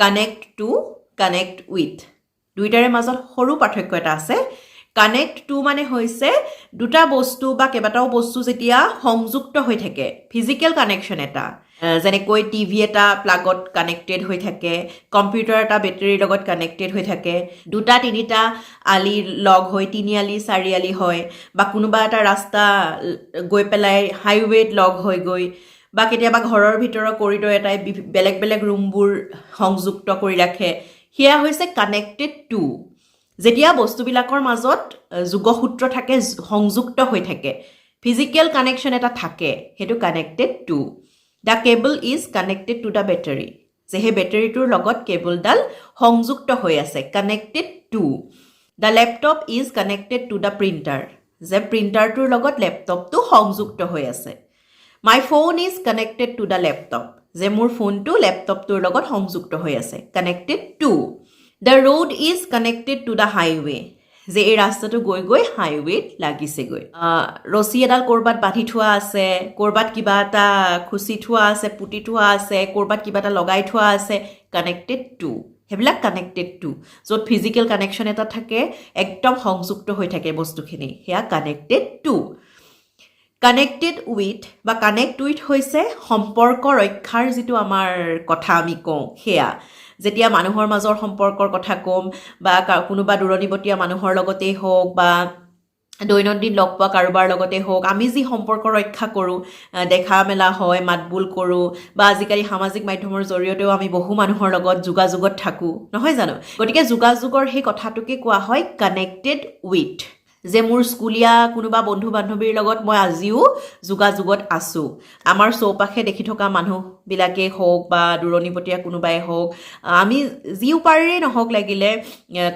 connect to connect with দুইটাৰে মাজত সৰু পাৰ্থক্য এটা আছে কানেক্ট টু মানে হৈছে দুটা বস্তু বা কেইবাটাও বস্তু যেতিয়া সংযুক্ত হৈ থাকে ফিজিকেল কানেকশ্যন এটা যেনেকৈ টিভি এটা প্লাগত কানেক্টেড হৈ থাকে কম্পিউটাৰ এটা বেটাৰীৰ লগত কানেক্টেড হৈ থাকে দুটা তিনিটা আলি লগ হৈ তিনিআলি চাৰিআলি হয় বা কোনোবা এটা ৰাস্তা গৈ পেলাই হাইৱেত লগ হৈ গৈ বা কেতিয়াবা ঘৰৰ ভিতৰৰ কৰিডৰ এটাই বেলেগ বেলেগ ৰুমবোৰ সংযুক্ত কৰি ৰাখে সেয়া হৈছে কানেক্টেড টু যেতিয়া বস্তুবিলাকৰ মাজত যোগসূত্ৰ থাকে সংযুক্ত হৈ থাকে ফিজিকেল কানেকশ্যন এটা থাকে সেইটো connected to the cable is connected to the battery যে সেই বেটাৰীটোৰ লগত কেবলডাল সংযুক্ত হৈ আছে connected to the laptop is connected to the printer যে প্ৰিণ্টাৰটোৰ লগত লেপটপটো সংযুক্ত হৈ আছে my phone is connected to the laptop যে মোৰ ফোনটো লেপটপটোৰ লগত সংযুক্ত হৈ আছে connected to the road is connected to the highway যে এই ৰাস্তাটো গৈ গৈ হাইৱেত লাগিছেগৈ ৰছী এডাল ক'ৰবাত বান্ধি থোৱা আছে ক'ৰবাত কিবা এটা খুচি থোৱা আছে পুতি থোৱা আছে ক'ৰবাত কিবা এটা লগাই থোৱা আছে কানেক্টেড টু সেইবিলাক কানেক্টেড টু য'ত ফিজিকেল কানেকশ্যন এটা থাকে একদম সংযুক্ত হৈ থাকে বস্তুখিনি সেয়া কানেক্টেড টু কানেক্টেড উইথ বা কানেক্ট উইথ হৈছে সম্পৰ্ক ৰক্ষাৰ যিটো আমাৰ কথা আমি কওঁ সেয়া যেতিয়া মানুহৰ মাজৰ সম্পৰ্কৰ কথা ক'ম বা কোনোবা দূৰণিবতীয়া মানুহৰ লগতেই হওক বা দৈনন্দিন লগ পোৱা কাৰোবাৰ লগতে হওক আমি যি সম্পৰ্ক ৰক্ষা কৰোঁ দেখা মেলা হয় মাতবোল কৰোঁ বা আজিকালি সামাজিক মাধ্যমৰ জৰিয়তেও আমি বহু মানুহৰ লগত যোগাযোগত থাকোঁ নহয় জানো গতিকে যোগাযোগৰ সেই কথাটোকে কোৱা হয় কানেক্টেড উইথ যে মোৰ স্কুলীয়া কোনোবা বন্ধু বান্ধৱীৰ লগত মই আজিও যোগাযোগত আছোঁ আমাৰ চৌপাশে দেখি থকা মানুহবিলাকেই হওক বা দূৰণিবতীয়া কোনোবাই হওক আমি যি উপায়েৰেই নহওক লাগিলে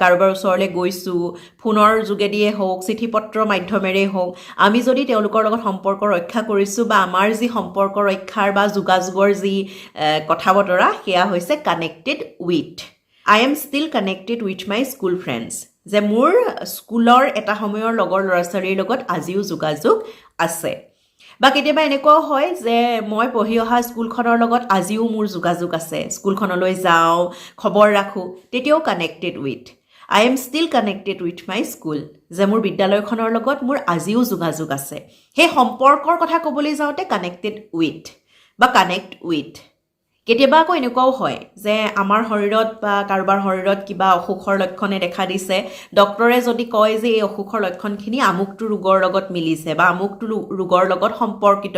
কাৰোবাৰ ওচৰলৈ গৈছোঁ ফোনৰ যোগেদিয়ে হওক চিঠি পত্ৰ মাধ্যমেৰেই হওক আমি যদি তেওঁলোকৰ লগত সম্পৰ্ক ৰক্ষা কৰিছোঁ বা আমাৰ যি সম্পৰ্ক ৰক্ষাৰ বা যোগাযোগৰ যি কথা বতৰা সেয়া হৈছে connected with I am still connected with my school friends যে মোৰ স্কুলৰ এটা সময়ৰ লগৰ ল'ৰা ছোৱালীৰ লগত আজিও যোগাযোগ আছে বা কেতিয়াবা এনেকুৱাও হয় যে মই পঢ়ি অহা স্কুলখনৰ লগত আজিও মোৰ যোগাযোগ আছে স্কুলখনলৈ যাওঁ খবৰ ৰাখোঁ তেতিয়াও connected with I am still connected with my school যে মোৰ বিদ্যালয়খনৰ লগত মোৰ আজিও যোগাযোগ আছে সেই সম্পৰ্কৰ কথা ক'বলৈ যাওঁতে কানেক্টেড উইথ বা কানেক্ট উইথ কেতিয়াবা আকৌ এনেকুৱাও হয় যে আমাৰ শৰীৰত বা কাৰোবাৰ শৰীৰত কিবা অসুখৰ লক্ষণে দেখা দিছে ডক্টৰে যদি কয় যে এই অসুখৰ লক্ষণখিনি আমুকটো ৰোগৰ লগত মিলিছে বা আমুকটো ৰোগৰ লগত সম্পৰ্কিত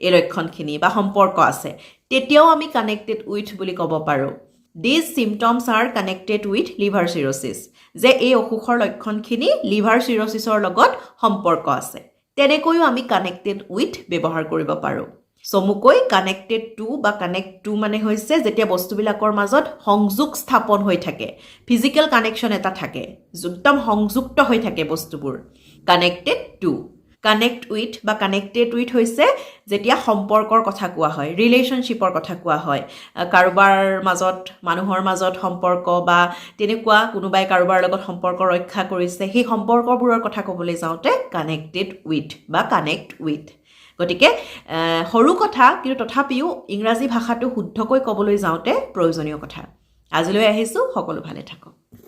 এই লক্ষণখিনি বা সম্পৰ্ক আছে তেতিয়াও আমি কানেক্টেড উইথ বুলি ক'ব পাৰোঁ these symptoms R connected with liver cirrhosis যে এই অসুখৰ লক্ষণখিনি লিভাৰ চিৰ'চিছৰ লগত সম্পৰ্ক আছে তেনেকৈও আমি কানেক্টেড উইথ ব্যৱহাৰ কৰিব পাৰোঁ চমুকৈ কানেক্টেড টু বা কানেক্ট টু মানে হৈছে যেতিয়া বস্তুবিলাকৰ মাজত সংযোগ স্থাপন হৈ থাকে ফিজিকেল কানেকশ্যন এটা থাকে একদম সংযুক্ত হৈ থাকে বস্তুবোৰ কানেক্টেড টু কানেক্ট উইথ বা কানেক্টেড উইথ হৈছে যেতিয়া সম্পৰ্কৰ কথা কোৱা হয় ৰিলেশ্যনশ্বিপৰ কথা কোৱা হয় কাৰোবাৰ মাজত মানুহৰ মাজত সম্পৰ্ক বা তেনেকুৱা কোনোবাই কাৰোবাৰ লগত সম্পৰ্ক ৰক্ষা কৰিছে সেই সম্পৰ্কবোৰৰ কথা ক'বলৈ যাওঁতে কানেক্টেড উইথ বা কানেক্ট উইথ গতিকে সৰু কথা কিন্তু তথাপিও ইংৰাজী ভাষাটো শুদ্ধকৈ ক'বলৈ যাওঁতে প্ৰয়োজনীয় কথা আজিলৈ আহিছোঁ সকলো ভালে থাকক